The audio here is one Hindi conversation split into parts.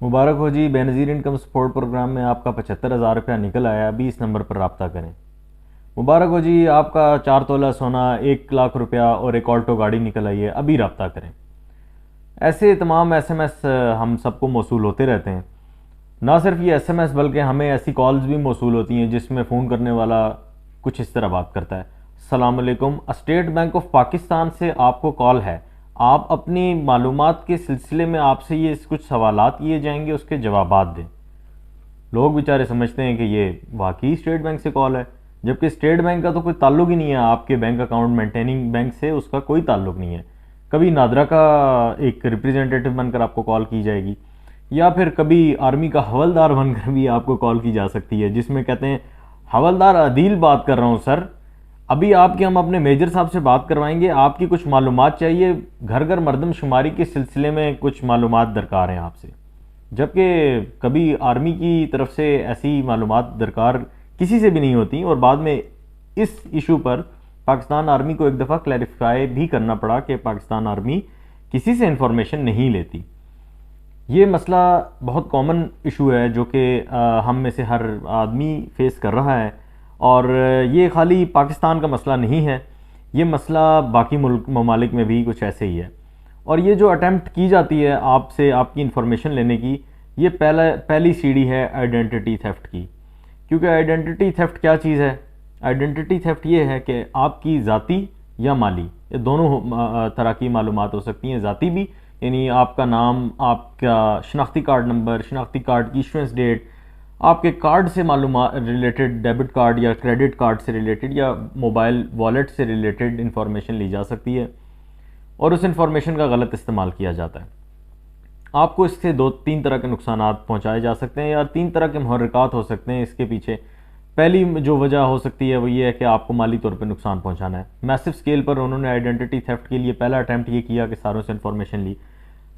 मुबारक हो जी। बेनज़ीर इनकम सपोर्ट प्रोग्राम में आपका 75,000 रुपया निकल आया। अभी इस नंबर पर रब्ता करें। मुबारक हो जी, आपका 4 तोला सोना, 1 लाख रुपया और एक ऑल्टो गाड़ी निकल आई है। अभी रब्ता करें। ऐसे तमाम एसएमएस हम सबको मौसूल होते रहते हैं। ना सिर्फ ये एसएमएस बल्कि हमें ऐसी कॉल्स भी मौसूल होती हैं जिसमें फ़ोन करने वाला कुछ इस तरह बात करता है। अस्सलाम वालेकुम, स्टेट बैंक ऑफ पाकिस्तान से आपको कॉल है। आप अपनी मालूमात के सिलसिले में आपसे ये कुछ सवालात किए जाएंगे, उसके जवाबात दें। लोग बेचारे समझते हैं कि ये वाकई स्टेट बैंक से कॉल है, जबकि स्टेट बैंक का तो कोई ताल्लुक ही नहीं है आपके बैंक अकाउंट मेंटेनिंग बैंक से, उसका कोई ताल्लुक नहीं है। कभी नादरा का एक रिप्रेजेंटेटिव बनकर आपको कॉल की जाएगी, या फिर कभी आर्मी का हवलदार बनकर भी आपको कॉल की जा सकती है, जिसमें कहते हैं हवलदार अदील बात कर रहा हूँ सर, अभी आपके हम अपने मेजर साहब से बात करवाएंगे, आपकी कुछ मालूमात चाहिए, घर घर मरदमशुमारी के सिलसिले में कुछ मालूमात दरकार हैं आपसे। जबकि कभी आर्मी की तरफ से ऐसी मालूमात दरकार किसी से भी नहीं होती, और बाद में इस इशू पर पाकिस्तान आर्मी को एक दफ़ा क्लैरिफाई भी करना पड़ा कि पाकिस्तान आर्मी किसी से इंफॉर्मेशन नहीं लेती। ये मसला बहुत कॉमन इशू है जो कि हम में से हर आदमी फेस कर रहा है, और ये खाली पाकिस्तान का मसला नहीं है, ये मसला बाकी मुल्क ममालिक में भी कुछ ऐसे ही है। और ये जो अटैम्प्ट की जाती है आपसे आपकी इन्फॉर्मेशन लेने की, ये पहली सीढ़ी है आइडेंटिटी थेफ्ट की। क्योंकि आइडेंटिटी थेफ्ट क्या चीज़ है? आइडेंटिटी थेफ्ट ये है कि आपकी ज़ाती या माली, ये दोनों तरह की मालूमात हो सकती हैं। ज़ाती भी यानी आपका नाम, आपका शनाख्ती कार्ड नंबर, शनाख्ती कार्ड की इशुएंस डेट, आपके कार्ड से मालूमात रिलेटेड, डेबिट कार्ड या क्रेडिट कार्ड से रिलेटेड या मोबाइल वॉलेट से रिलेटेड इंफॉर्मेशन ली जा सकती है, और उस इंफॉर्मेशन का गलत इस्तेमाल किया जाता है। आपको इससे 2-3 तरह के नुकसान पहुंचाए जा सकते हैं, या 3 तरह के मुहर्रिकात हो सकते हैं इसके पीछे। पहली जो वजह हो सकती है वो ये है कि आपको माली तौर पर नुकसान पहुंचाना है। मैसिव स्केल पर उन्होंने आइडेंटिटी थेफ्ट के लिए पहला अटैम्प्ट ये किया कि सारों से इन्फॉर्मेशन ली।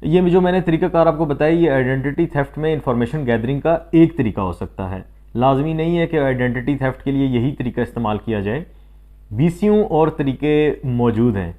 ये जो मैंने तरीकाकार आपको बताया, ये आइडेंटिटी थेफ्ट में इंफॉर्मेशन गैदरिंग का एक तरीका हो सकता है। लाजमी नहीं है कि आइडेंटिटी थेफ्ट के लिए यही तरीका इस्तेमाल किया जाए, बीसियों और तरीके मौजूद हैं।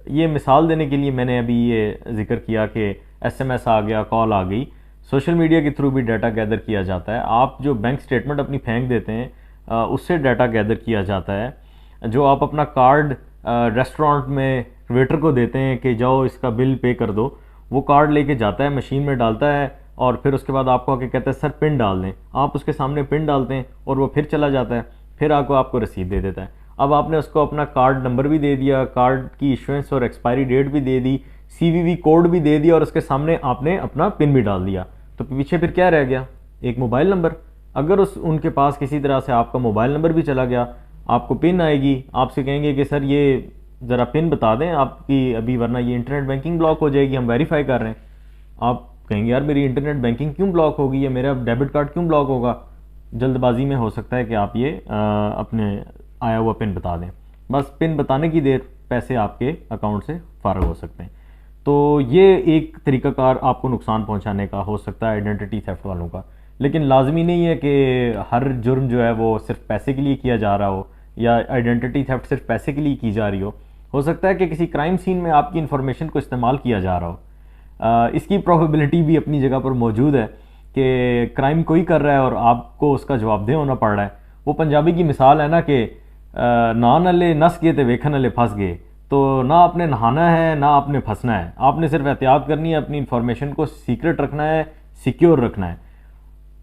ये मिसाल देने के लिए मैंने अभी ये जिक्र किया कि एसएमएस आ गया, कॉल आ गई, सोशल मीडिया के थ्रू भी डाटा गैदर किया जाता है। आप जो बैंक स्टेटमेंट अपनी फेंक देते हैं उससे डाटा गैदर किया जाता है। जो आप अपना कार्ड रेस्टोरेंट में वेटर को देते हैं कि जाओ इसका बिल पे कर दो, वो कार्ड लेके जाता है, मशीन में डालता है, और फिर उसके बाद आपको आके कहता है सर पिन डाल दें। आप उसके सामने पिन डालते हैं और वो फिर चला जाता है, फिर आपको रसीद दे देता है। अब आपने उसको अपना कार्ड नंबर भी दे दिया, कार्ड की इशुएंस और एक्सपायरी डेट भी दे दी, सीवीवी कोड भी दे दिया, और उसके सामने आपने अपना पिन भी डाल दिया, तो पीछे फिर क्या रह गया? एक मोबाइल नंबर। अगर उनके पास किसी तरह से आपका मोबाइल नंबर भी चला गया, आपको पिन आएगी, आपसे कहेंगे कि सर ये ज़रा पिन बता दें आपकी अभी, वरना ये इंटरनेट बैंकिंग ब्लॉक हो जाएगी, हम वेरीफाई कर रहे हैं। आप कहेंगे यार मेरी इंटरनेट बैंकिंग क्यों ब्लॉक होगी, या मेरा डेबिट कार्ड क्यों ब्लॉक होगा? जल्दबाजी में हो सकता है कि आप ये अपने आया हुआ पिन बता दें। बस पिन बताने की देर पैसे आपके अकाउंट से फ़ारग हो सकते हैं। तो ये एक तरीकाकार आपको नुकसान पहुंचाने का हो सकता है आइडेंटिटी थेफ्ट वालों का। लेकिन लाजमी नहीं है कि हर जुर्म जो है वो सिर्फ पैसे के लिए किया जा रहा हो, या आइडेंटिटी थेफ्ट सिर्फ पैसे के लिए की जा रही हो सकता है कि किसी क्राइम सीन में आपकी इन्फॉर्मेशन को इस्तेमाल किया जा रहा हो। इसकी प्रोबेबिलिटी भी अपनी जगह पर मौजूद है कि क्राइम कोई कर रहा है और आपको उसका जवाबदेह होना पड़ रहा है। वो पंजाबी की मिसाल है ना कि ना नले नस गए तो वेखन नले फंस गए। तो ना आपने नहाना है ना आपने फंसना है, आपने सिर्फ एहतियात करनी है, अपनी इन्फॉर्मेशन को सीक्रेट रखना है, सिक्योर रखना है।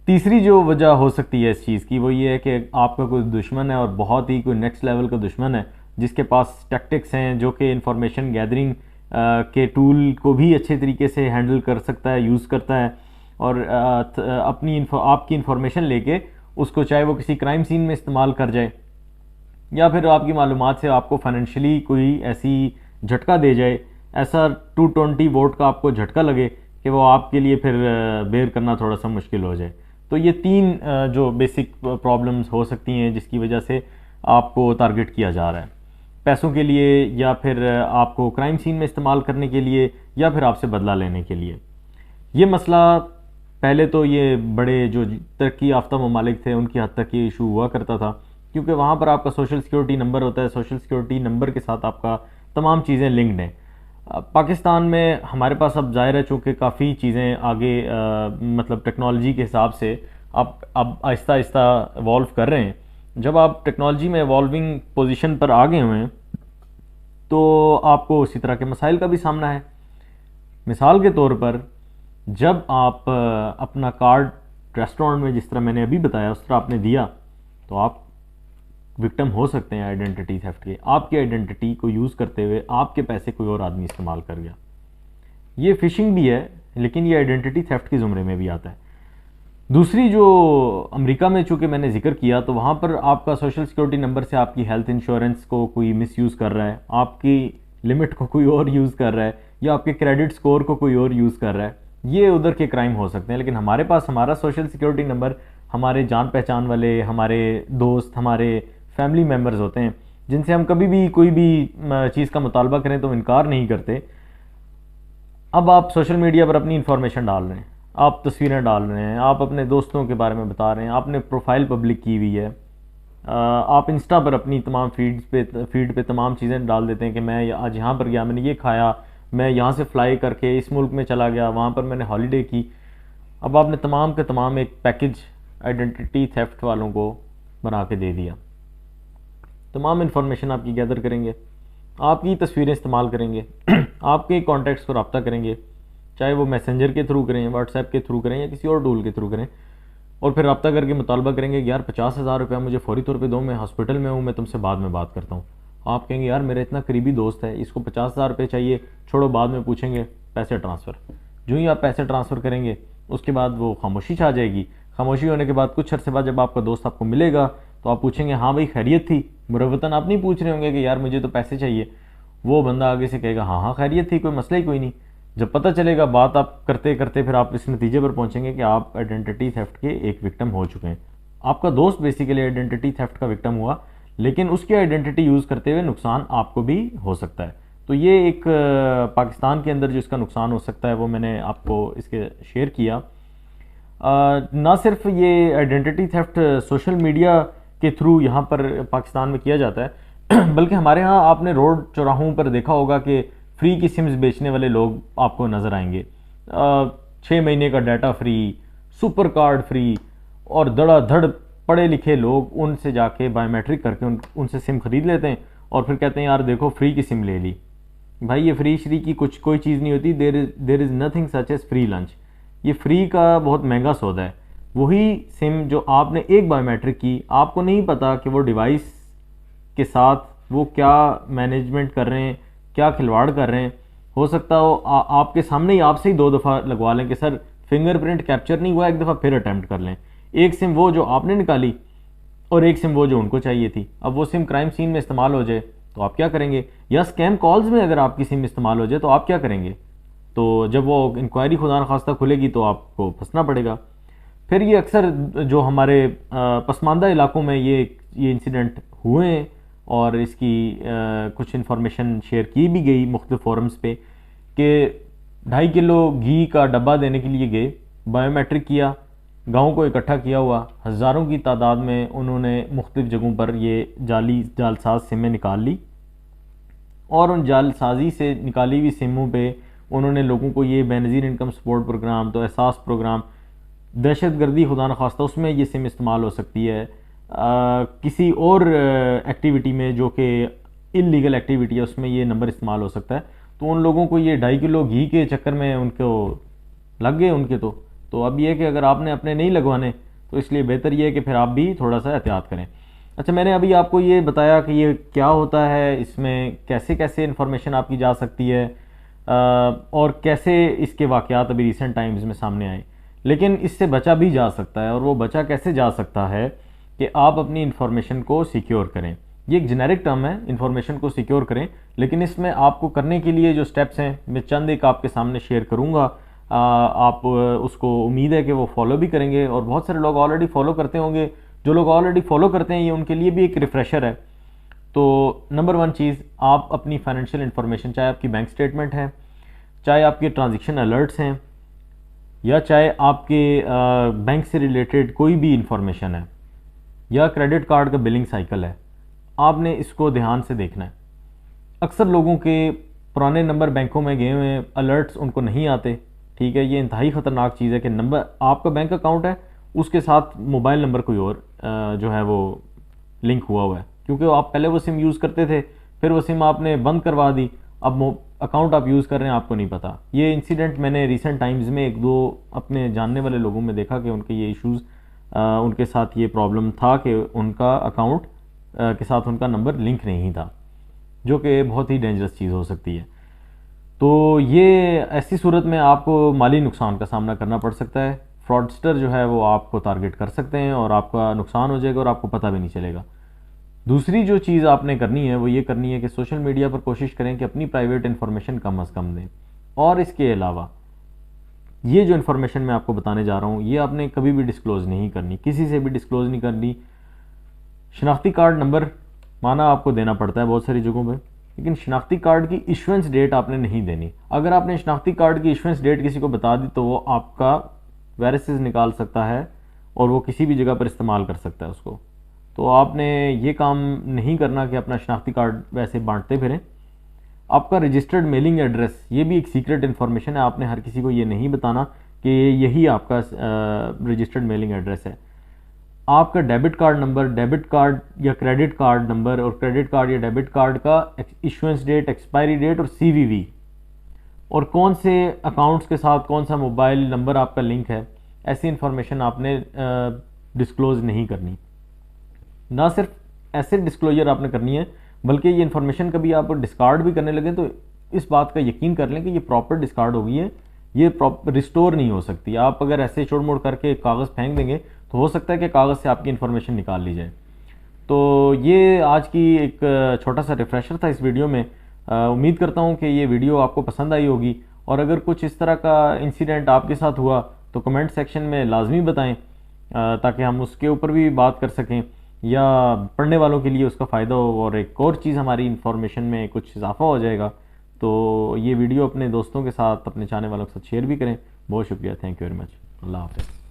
तीसरी जो वजह हो सकती है इस चीज़ की वो ये है कि आपका कोई दुश्मन है, और बहुत ही कोई नेक्स्ट लेवल का दुश्मन है, जिसके पास टैक्टिक्स हैं, जो कि इंफॉर्मेशन गैदरिंग के टूल को भी अच्छे तरीके से हैंडल कर सकता है, यूज़ करता है, और आपकी इन्फॉर्मेशन लेके उसको चाहे वो किसी क्राइम सीन में इस्तेमाल कर जाए, या फिर आपकी मालूमात से आपको फाइनेंशियली कोई ऐसी झटका दे जाए, ऐसा 220 वोट का आपको झटका लगे कि वो आपके लिए फिर बेयर करना थोड़ा सा मुश्किल हो जाए। तो ये 3 जो बेसिक प्रॉब्लम्स हो सकती हैं जिसकी वजह से आपको टारगेट किया जा रहा है, पैसों के लिए, या फिर आपको क्राइम सीन में इस्तेमाल करने के लिए, या फिर आपसे बदला लेने के लिए। ये मसला पहले तो ये बड़े जो तरक्की याफ्ता ममालिक थे उनकी हद तक ये इशू हुआ करता था, क्योंकि वहाँ पर आपका सोशल सिक्योरिटी नंबर होता है, सोशल सिक्योरिटी नंबर के साथ आपका तमाम चीज़ें लिंक्ड हैं। पाकिस्तान में हमारे पास अब ज़ाहिर है चूँकि काफ़ी चीज़ें आगे मतलब टेक्नोलॉजी के हिसाब से आप अब आहिस्ता आहिस्ता इवॉल्व कर रहे हैं। जब आप टेक्नोलॉजी में इवॉल्विंग पोजीशन पर आ गए हुए हैं तो आपको उसी तरह के मसाइल का भी सामना है। मिसाल के तौर पर जब आप अपना कार्ड रेस्टोरेंट में जिस तरह मैंने अभी बताया उस तरह आपने दिया तो आप विक्टिम हो सकते हैं आइडेंटिटी थेफ्ट के। आपकी आइडेंटिटी को यूज़ करते हुए आपके पैसे कोई और आदमी इस्तेमाल कर गया। ये फिशिंग भी है लेकिन ये आइडेंटिटी थेफ्ट के ज़ुमरे में भी आता है। दूसरी जो अमेरिका में चूँकि मैंने जिक्र किया तो वहाँ पर आपका सोशल सिक्योरिटी नंबर से आपकी हेल्थ इंश्योरेंस को कोई मिसयूज़ कर रहा है, आपकी लिमिट को कोई और यूज़ कर रहा है या आपके क्रेडिट स्कोर को कोई और यूज़ कर रहा है, ये उधर के क्राइम हो सकते हैं। लेकिन हमारे पास हमारा सोशल सिक्योरिटी नंबर हमारे जान पहचान वाले, हमारे दोस्त, हमारे फैमिली मेम्बर्स होते हैं जिनसे हम कभी भी कोई भी चीज़ का मुतालबा करें तो इनकार नहीं करते। अब आप सोशल मीडिया पर अपनी इंफॉर्मेशन डाल रहे हैं, आप तस्वीरें डाल रहे हैं, आप अपने दोस्तों के बारे में बता रहे हैं, आपने प्रोफाइल पब्लिक की हुई है, आप इंस्टा पर अपनी तमाम फीड पे तमाम चीज़ें डाल देते हैं कि मैं आज यहाँ पर गया, मैंने ये खाया, मैं यहाँ से फ्लाई करके इस मुल्क में चला गया, वहाँ पर मैंने हॉलीडे की। अब आपने तमाम के तमाम एक पैकेज आइडेंटिटी थेफ्ट वालों को बना के दे दिया। तमाम इन्फॉर्मेशन आपकी गैदर करेंगे, आपकी तस्वीरें इस्तेमाल करेंगे, आपके कॉन्टैक्ट्स को रब्ता करेंगे, चाहे वो मैसेंजर के थ्रू करें, व्हाट्सएप के थ्रू करें या किसी और टूल के थ्रू करें, और फिर रब्ता करके मुतालबा करेंगे कि यार 50,000 रुपया मुझे फौरी तौर पे दो, मैं हॉस्पिटल में हूँ, मैं तुमसे बाद में बात करता हूँ। आप कहेंगे यार मेरा इतना करीबी दोस्त है, इसको 50,000 रुपये चाहिए, छोड़ो बाद में पूछेंगे, पैसे ट्रांसफ़र। जो ही आप पैसे ट्रांसफ़र करेंगे उसके बाद वो खामोशी छा जाएगी। खामोशी होने के बाद कुछ अर्से बाद जब आपका दोस्त आपको मिलेगा तो आप पूछेंगे हाँ भाई खैरियत थी, मुरव्वतन आप नहीं पूछ रहे होंगे कि यार मुझे तो पैसे चाहिए। वो बंदा आगे से कहेगा हाँ हाँ खैरियत थी, कोई मसला ही कोई नहीं। जब पता चलेगा बात आप करते करते फिर आप इस नतीजे पर पहुंचेंगे कि आप आइडेंटिटी थेफ्ट के एक विक्टिम हो चुके हैं। आपका दोस्त बेसिकली आइडेंटिटी थेफ्ट का विक्टिम हुआ लेकिन उसकी आइडेंटिटी यूज़ करते हुए नुकसान आपको भी हो सकता है। तो ये एक पाकिस्तान के अंदर जो इसका नुकसान हो सकता है वो मैंने आपको इसके शेयर किया। ना सिर्फ ये आइडेंटिटी थेफ्ट सोशल मीडिया के थ्रू यहाँ पर पाकिस्तान में किया जाता है बल्कि हमारे यहाँ आपने रोड चौराहों पर देखा होगा कि फ्री की सिम्स बेचने वाले लोग आपको नज़र आएंगे। 6 महीने का data free, super card free, और धड़ाधड़ पढ़े लिखे लोग उनसे जाके बायोमेट्रिक करके उनसे सिम खरीद लेते हैं और फिर कहते हैं यार देखो फ्री की सिम ले ली। भाई ये फ्री श्री की कुछ कोई चीज़ नहीं होती। There is nothing such as free lunch. ये फ्री का बहुत महंगा सौदा है। वही सिम जो आपने एक बायोमेट्रिक की, आपको नहीं पता कि वो डिवाइस के साथ वो क्या मैनेजमेंट कर रहे हैं, क्या खिलवाड़ कर रहे हैं। हो सकता हो आपके सामने ही आपसे ही 2 दफ़ा लगवा लें कि सर फिंगरप्रिंट कैप्चर नहीं हुआ, एक दफ़ा फिर अटैम्प्ट कर लें। एक सिम वो जो आपने निकाली और एक सिम वो जो उनको चाहिए थी। अब वो सिम क्राइम सीन में इस्तेमाल हो जाए तो आप क्या करेंगे, या स्कैम कॉल्स में अगर आपकी सिम इस्तेमाल हो जाए तो आप क्या करेंगे। तो जब वो इंक्वायरी खुदा न खास्ता खुलेगी तो आपको फंसना पड़ेगा। फिर ये अक्सर जो हमारे पसमानदा इलाकों में ये इंसिडेंट हुए हैं और इसकी कुछ इन्फॉर्मेशन शेयर की भी गई मुख्तलिफ फोरम्स पे कि 2.5 किलो घी का डब्बा देने के लिए गए, बायोमेट्रिक किया, गाँव को इकट्ठा किया हुआ, हज़ारों की तादाद में उन्होंने मुख्तलिफ जगहों पर ये जालसाज सिमें निकाल ली और उन जालसाजी से निकाली हुई सिमों पे उन्होंने लोगों को ये बेनज़ीर इनकम सपोर्ट प्रोग्राम, तो एहसास प्रोग्राम, दहशतगर्दी खुदा न खास्ता उसमें ये सिम इस्तेमाल हो सकती है, किसी और एक्टिविटी में जो कि इलीगल एक्टिविटी है उसमें ये नंबर इस्तेमाल हो सकता है। तो उन लोगों को ये 2.5 किलो घी के चक्कर में उनको लग गए उनके। तो अब ये है कि अगर आपने अपने नहीं लगवाने तो इसलिए बेहतर ये है कि फिर आप भी थोड़ा सा एहतियात करें। अच्छा, मैंने अभी आपको ये बताया कि ये क्या होता है, इसमें कैसे कैसे इन्फॉर्मेशन आपकी जा सकती है और कैसे इसके वाक़यात अभी रिसेंट टाइम्स में सामने आए। लेकिन इससे बचा भी जा सकता है, और वो बचा कैसे जा सकता है कि आप अपनी इन्फॉर्मेशन को सिक्योर करें। ये एक जेनेरिक टर्म है, इन्फॉर्मेशन को सिक्योर करें, लेकिन इसमें आपको करने के लिए जो स्टेप्स हैं मैं चंद एक आपके सामने शेयर करूँगा। आप उसको उम्मीद है कि वो फॉलो भी करेंगे और बहुत सारे लोग ऑलरेडी फॉलो करते होंगे। जो लोग ऑलरेडी फॉलो करते हैं ये उनके लिए भी एक रिफ्रेशर है। तो नंबर 1 चीज़, आप अपनी फाइनेंशियल इन्फॉर्मेशन, चाहे आपकी बैंक स्टेटमेंट है, चाहे आपके ट्रांजेक्शन अलर्ट्स हैं, या चाहे आपके बैंक से रिलेटेड कोई भी इंफॉर्मेशन है, या क्रेडिट कार्ड का बिलिंग साइकिल है, आपने इसको ध्यान से देखना है। अक्सर लोगों के पुराने नंबर बैंकों में गए हुए हैं, अलर्ट्स उनको नहीं आते, ठीक है। ये इंतहाई ख़तरनाक चीज़ है कि नंबर आपका बैंक अकाउंट है, उसके साथ मोबाइल नंबर कोई और जो है वो लिंक हुआ हुआ है, क्योंकि आप पहले वो सिम यूज़ करते थे, फिर वो सिम आपने बंद करवा दी, अब अकाउंट आप यूज़ कर रहे हैं, आपको नहीं पता। ये इंसिडेंट मैंने रिसेंट टाइम्स में एक दो अपने जानने वाले लोगों में देखा कि उनके ये इश्यूज़, उनके साथ ये प्रॉब्लम था कि उनका अकाउंट के साथ उनका नंबर लिंक नहीं था, जो कि बहुत ही डेंजरस चीज़ हो सकती है। तो ये ऐसी सूरत में आपको माली नुकसान का सामना करना पड़ सकता है। फ्रॉडस्टर जो है वो आपको टारगेट कर सकते हैं और आपका नुकसान हो जाएगा और आपको पता भी नहीं चलेगा। दूसरी जो चीज़ आपने करनी है वो ये करनी है कि सोशल मीडिया पर कोशिश करें कि अपनी प्राइवेट इन्फॉर्मेशन कम अज़ कम दें। और इसके अलावा ये जो इन्फॉर्मेशन मैं आपको बताने जा रहा हूँ ये आपने कभी भी डिस्क्लोज़ नहीं करनी, किसी से भी डिस्क्लोज़ नहीं करनी। शनाख्ती कार्ड नंबर माना आपको देना पड़ता है बहुत सारी जगहों पर, लेकिन शनाख्ती कार्ड की इशुएंस डेट आपने नहीं देनी। अगर आपने शनाख्ती कार्ड की इशुएंस डेट किसी को बता दी तो वो आपका वायरसेस निकाल सकता है और वो किसी भी जगह पर इस्तेमाल कर सकता है उसको। तो आपने ये काम नहीं करना कि अपना शनाख्ती कार्ड वैसे बांटते फिरें। आपका रजिस्टर्ड मेलिंग एड्रेस ये भी एक सीक्रेट इन्फॉर्मेशन है, आपने हर किसी को ये नहीं बताना कि यही आपका रजिस्टर्ड मेलिंग एड्रेस है। आपका debit card number, debit card या क्रेडिट कार्ड नंबर और क्रेडिट कार्ड या डेबिट कार्ड का इशुएंस डेट, एक्सपायरी डेट और सीवीवी, और कौन से अकाउंट्स के साथ कौन सा मोबाइल नंबर आपका लिंक है, ऐसी इन्फॉर्मेशन आपने डिस्क्लोज़ नहीं करनी। ना सिर्फ ऐसे डिस्क्लोजर आपने करनी है, बल्कि ये इन्फॉर्मेशन कभी आप डिस्कार्ड भी करने लगे तो इस बात का यकीन कर लें कि ये प्रॉपर डिस्कार्ड हो गई है, ये प्रॉपर रिस्टोर नहीं हो सकती। आप अगर ऐसे छोड़ मोड़ करके कागज़ फेंक देंगे तो हो सकता है कि कागज़ से आपकी इन्फॉर्मेशन निकाल ली जाए। तो ये आज की एक छोटा सा रिफ्रेशर था इस वीडियो में। उम्मीद करता हूँ कि ये वीडियो आपको पसंद आई होगी, और अगर कुछ इस तरह का इंसिडेंट आपके साथ हुआ तो कमेंट सेक्शन में लाजमी बताएं, ताकि हम उसके ऊपर भी बात कर सकें या पढ़ने वालों के लिए उसका फ़ायदा हो, और एक और चीज़ हमारी इन्फॉर्मेशन में कुछ इजाफा हो जाएगा। तो ये वीडियो अपने दोस्तों के साथ, अपने चाहने वालों के साथ शेयर भी करें। बहुत शुक्रिया, थैंक यू वेरी मच, अल्लाह हाफ़िज़।